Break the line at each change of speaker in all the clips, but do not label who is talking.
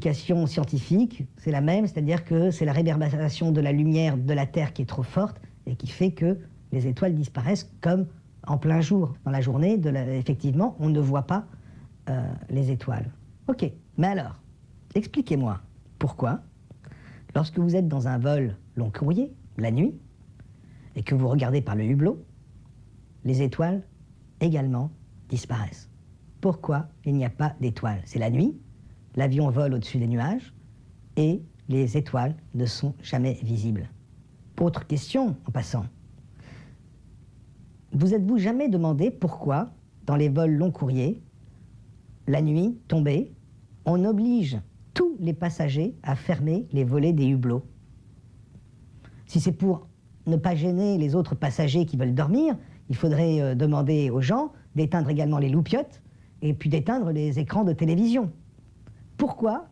l'explication scientifique, c'est la même, c'est-à-dire que c'est la réverbération de la lumière de la Terre qui est trop forte et qui fait que les étoiles disparaissent comme en plein jour. Dans la journée, effectivement, on ne voit pas les étoiles. Ok, mais alors, expliquez-moi pourquoi, lorsque vous êtes dans un vol long courrier, la nuit, et que vous regardez par le hublot, les étoiles également disparaissent. Pourquoi il n'y a pas d'étoiles? C'est la nuit, l'avion vole au-dessus des nuages, et les étoiles ne sont jamais visibles. Autre question, en passant. Vous êtes-vous jamais demandé pourquoi, dans les vols long courriers, la nuit tombée, on oblige tous les passagers à fermer les volets des hublots? Si c'est pour ne pas gêner les autres passagers qui veulent dormir, il faudrait demander aux gens d'éteindre également les loupiottes et puis d'éteindre les écrans de télévision. Pourquoi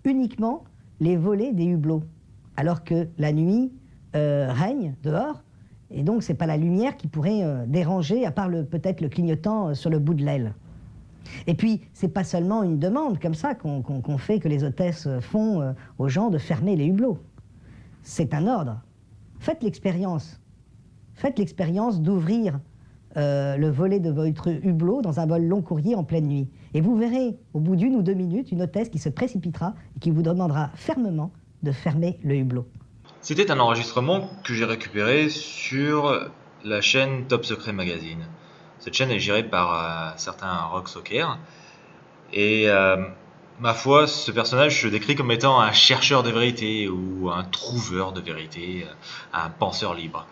uniquement les volets des hublots, alors que la nuit règne dehors, et donc c'est pas la lumière qui pourrait déranger, à part peut-être le clignotant sur le bout de l'aile. Et puis, c'est pas seulement une demande comme ça qu'on fait, que les hôtesses font aux gens de fermer les hublots. C'est un ordre. Faites l'expérience d'ouvrir le volet de votre hublot dans un vol long courrier en pleine nuit. Et vous verrez, au bout d'1 ou 2 minutes, une hôtesse qui se précipitera et qui vous demandera fermement de fermer le hublot.
C'était un enregistrement que j'ai récupéré sur la chaîne Top Secret Magazine. Cette chaîne est gérée par un certain Rock Soccer. Et ma foi, ce personnage se décrit comme étant un chercheur de vérité ou un trouveur de vérité, un penseur libre.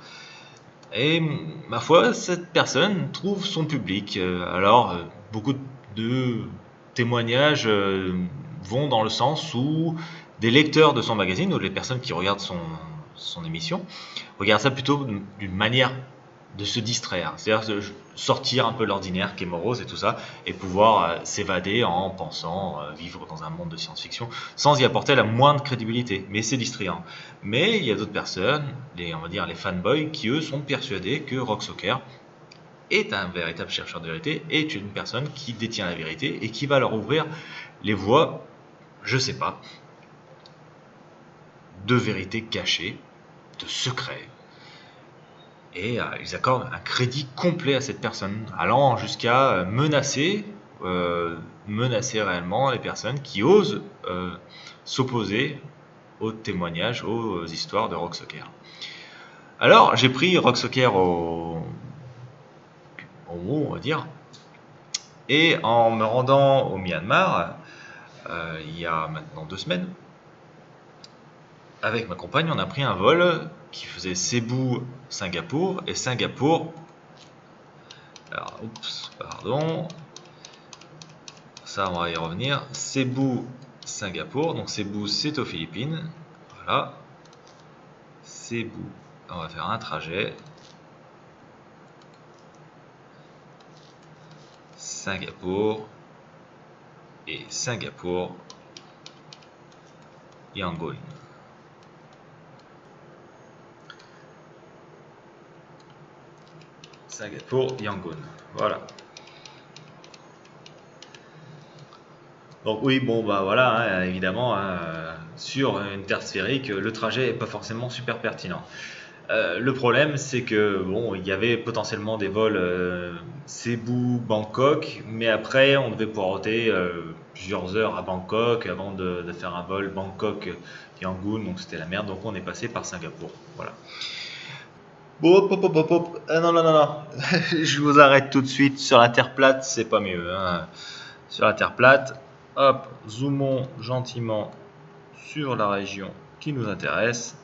Et ma foi, cette personne trouve son public. Alors, beaucoup de témoignages vont dans le sens où des lecteurs de son magazine ou les personnes qui regardent son émission regardent ça plutôt d'une manière de se distraire, c'est-à-dire de sortir un peu l'ordinaire qui est morose et tout ça, et pouvoir s'évader en pensant vivre dans un monde de science-fiction sans y apporter la moindre crédibilité, mais c'est distrayant. Mais il y a d'autres personnes, on va dire les fanboys, qui eux sont persuadés que Rock Soccer est un véritable chercheur de vérité, est une personne qui détient la vérité et qui va leur ouvrir les voies, je sais pas, de vérité cachée, de secret. Et ils accordent un crédit complet à cette personne, allant jusqu'à menacer réellement les personnes qui osent s'opposer aux témoignages, aux histoires de Rock Soccer. Alors, j'ai pris Rock Soccer au mot, on va dire, et en me rendant au Myanmar, il y a maintenant 2 semaines, avec ma compagne, on a pris un vol qui faisait Cebu-Singapour et Singapour. Alors, pardon. Ça, on va y revenir. Cebu-Singapour. Donc, Cebu, c'est aux Philippines. Voilà. Cebu. On va faire un trajet. Singapour. Et Singapour. Yangon. Singapour, Yangon. Voilà. Donc oui, bon bah voilà, évidemment, sur une terre sphérique, le trajet est pas forcément super pertinent. Le problème, c'est que bon, il y avait potentiellement des vols Cebu-Bangkok, mais après, on devait poireauter plusieurs heures à Bangkok avant de faire un vol Bangkok-Yangon, donc c'était la merde. Donc on est passé par Singapour. Voilà. Bon, hop. Non. Je vous arrête tout de suite. Sur la terre plate, c'est pas mieux. Hein. Sur la terre plate, hop, zoomons gentiment sur la région qui nous intéresse.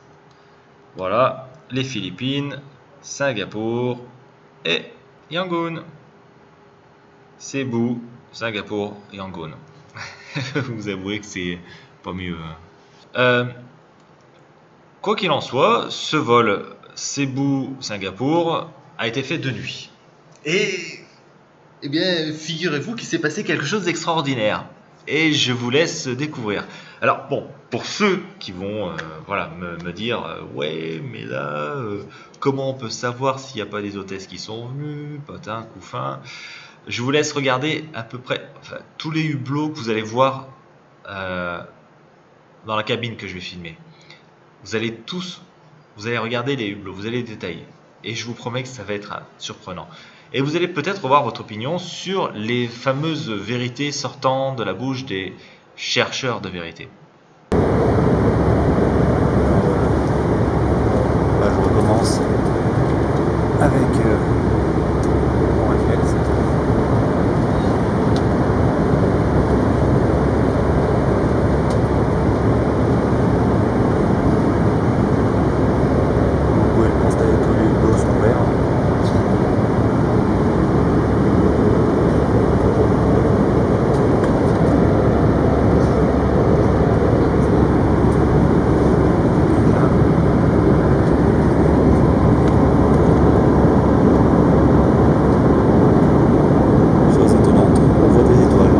Voilà, les Philippines, Singapour et Yangon. Cebu, Singapour, Yangon. Vous avouez que c'est pas mieux. Quoi qu'il en soit, ce vol Cebu-Singapour a été fait de nuit. Et eh bien, figurez-vous qu'il s'est passé quelque chose d'extraordinaire. Et je vous laisse découvrir. Alors bon, pour ceux qui vont me dire ouais, mais là, comment on peut savoir s'il n'y a pas des hôtesses qui sont venues, patin, couffin, je vous laisse regarder à peu près tous les hublots que vous allez voir dans la cabine que je vais filmer, vous allez regarder les hublots, vous allez les détailler. Et je vous promets que ça va être surprenant. Et vous allez peut-être avoir votre opinion sur les fameuses vérités sortant de la bouche des chercheurs de vérité.
Là, je recommence avec mon réflexe. Vous pouvez le constater, tous les hublots sont verts. Chose étonnante, on voit des étoiles.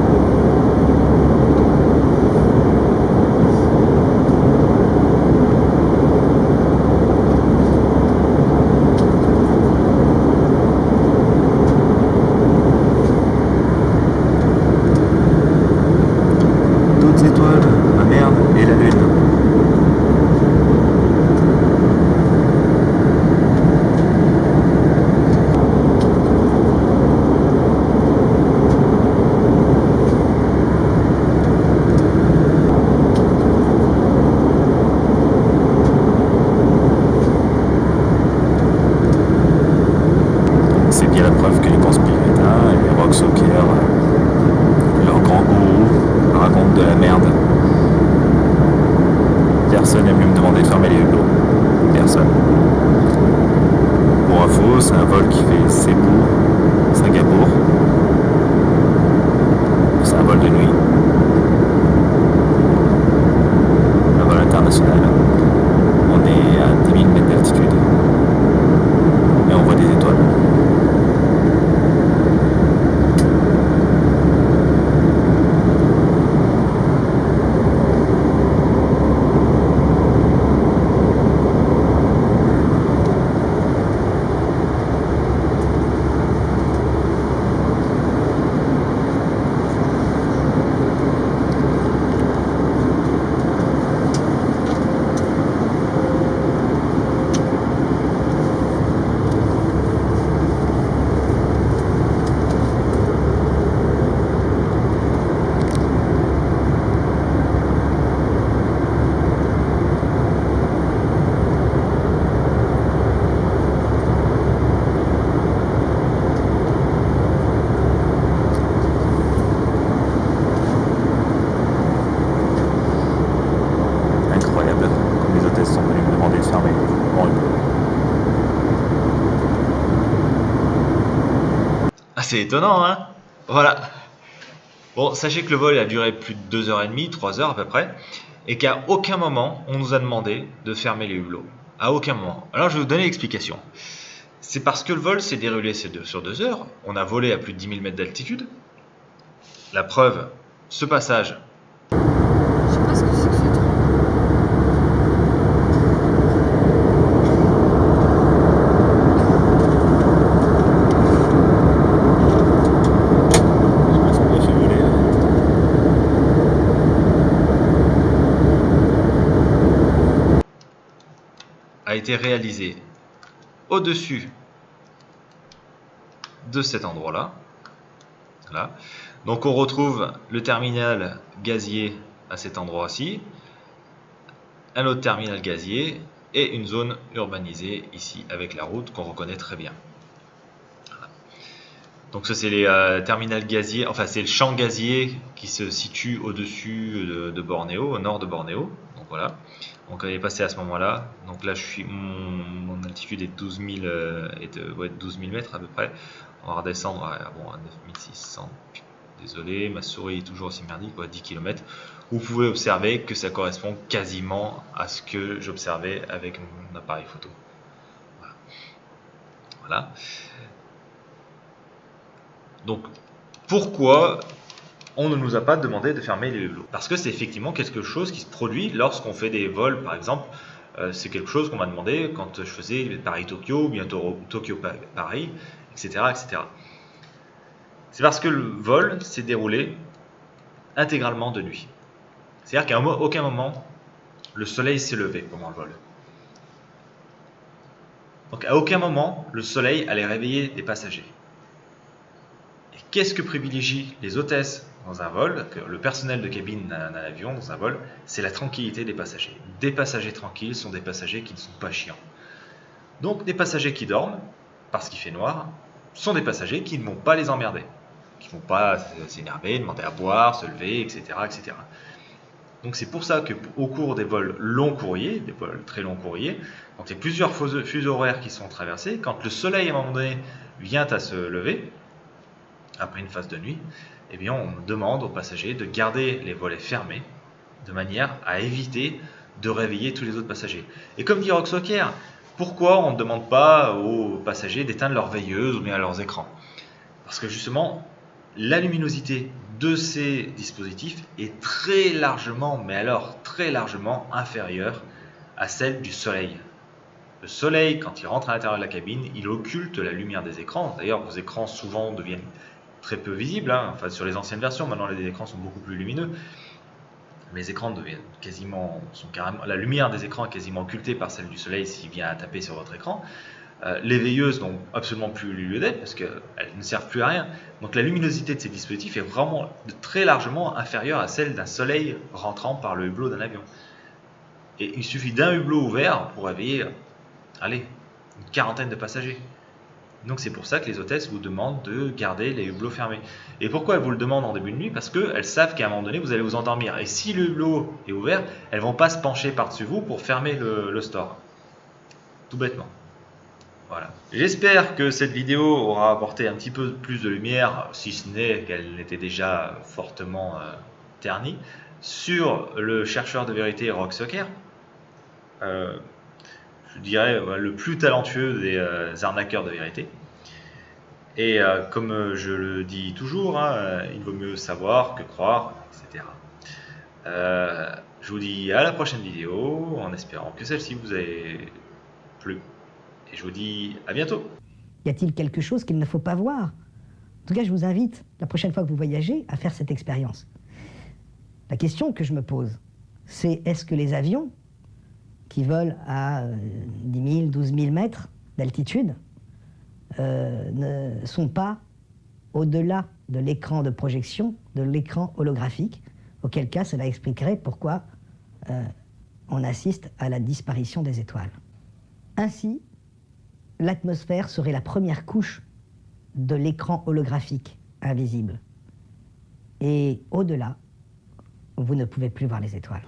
D'autres étoiles, ma merde, et la lune. C'est bien la preuve que les conspirateurs et les rocksockers, leurs grands gourous, racontent de la merde. Personne n'aime mieux me demander de fermer les hublots. Personne. Pour info, c'est un vol qui fait Cebu, Singapour. C'est un vol de nuit. Un vol international. On est à 10 000 mètres d'altitude. Et on voit des étoiles. Incroyable, comme les hôtesses sont venues me demander de fermer mon hublot.
Ah, c'est étonnant, hein? Voilà. Bon, sachez que le vol a duré plus de 2h30, 3 heures à peu près, et qu'à aucun moment on nous a demandé de fermer les hublots. À aucun moment. Alors je vais vous donner l'explication. C'est parce que le vol s'est déroulé sur 2 heures, on a volé à plus de 10 000 mètres d'altitude. La preuve, ce passage,
Je sais pas ce que c'est que ce truc.
Je pense qu'on va se voler.
a été réalisé au-dessus de cet endroit-là. Voilà. Donc on retrouve le terminal gazier à cet endroit-ci, un autre terminal gazier et une zone urbanisée ici avec la route qu'on reconnaît très bien. Voilà. Donc ça c'est les terminals gaziers, enfin c'est le champ gazier qui se situe au-dessus de Bornéo, au nord de Bornéo. Donc voilà. Donc elle est passée à ce moment-là. Donc là je suis mon altitude est 12 000 12 000 mètres à peu près. On va redescendre à 9600. Désolé, ma souris est toujours aussi merdique, 10 km. Vous pouvez observer que ça correspond quasiment à ce que j'observais avec mon appareil photo. Voilà. Donc, pourquoi on ne nous a pas demandé de fermer les hublots? Parce que c'est effectivement quelque chose qui se produit lorsqu'on fait des vols, par exemple. C'est quelque chose qu'on m'a demandé quand je faisais Paris-Tokyo, bientôt Tokyo-Paris, etc., etc. C'est parce que le vol s'est déroulé intégralement de nuit. C'est-à-dire qu'à aucun moment le soleil s'est levé pendant le vol. Donc à aucun moment, le soleil allait réveiller les passagers. Et qu'est-ce que privilégient les hôtesses dans un vol, que le personnel de cabine d'un avion dans un vol? C'est la tranquillité des passagers. Des passagers tranquilles sont des passagers qui ne sont pas chiants. Donc des passagers qui dorment, parce qu'il fait noir, sont des passagers qui ne vont pas les emmerder, qui ne vont pas s'énerver, demander à boire, se lever, etc., etc. Donc c'est pour ça qu'au cours des vols long courriers, des vols très long courriers, donc il y a plusieurs fuseaux horaires qui sont traversés, quand le soleil à un moment donné vient à se lever, après une phase de nuit, eh bien on demande aux passagers de garder les volets fermés, de manière à éviter de réveiller tous les autres passagers. Et comme dit Roxoker, pourquoi on ne demande pas aux passagers d'éteindre leurs veilleuses ou bien leurs écrans? Parce que justement, la luminosité de ces dispositifs est très largement, mais alors très largement inférieure à celle du soleil. Le soleil, quand il rentre à l'intérieur de la cabine, il occulte la lumière des écrans. D'ailleurs, vos écrans souvent deviennent très peu visibles. Enfin, sur les anciennes versions, maintenant les écrans sont beaucoup plus lumineux. Les écrans deviennent la lumière des écrans est quasiment occultée par celle du soleil s'il vient à taper sur votre écran. Les veilleuses n'ont absolument plus lieu d'être parce qu'elles ne servent plus à rien. Donc la luminosité de ces dispositifs est vraiment très largement inférieure à celle d'un soleil rentrant par le hublot d'un avion. Et il suffit d'un hublot ouvert pour réveiller, une quarantaine de passagers. Donc c'est pour ça que les hôtesses vous demandent de garder les hublots fermés. Et pourquoi elles vous le demandent en début de nuit? Parce qu'elles savent qu'à un moment donné, vous allez vous endormir. Et si le hublot est ouvert, elles ne vont pas se pencher par-dessus vous pour fermer le store. Tout bêtement. Voilà. J'espère que cette vidéo aura apporté un petit peu plus de lumière, si ce n'est qu'elle n'était déjà fortement ternie, sur le chercheur de vérité Roxoker. Je dirais le plus talentueux des arnaqueurs de vérité. Et comme je le dis toujours, il vaut mieux savoir que croire, etc. Je vous dis à la prochaine vidéo, en espérant que celle-ci vous ait plu. Et je vous dis à bientôt.
Y a-t-il quelque chose qu'il ne faut pas voir? En tout cas, je vous invite, la prochaine fois que vous voyagez, à faire cette expérience. La question que je me pose, c'est est-ce que les avions qui volent à 10 000, 12 000 mètres d'altitude ne sont pas au-delà de l'écran de projection, de l'écran holographique, auquel cas cela expliquerait pourquoi on assiste à la disparition des étoiles. Ainsi, l'atmosphère serait la première couche de l'écran holographique invisible. Et au-delà, vous ne pouvez plus voir les étoiles.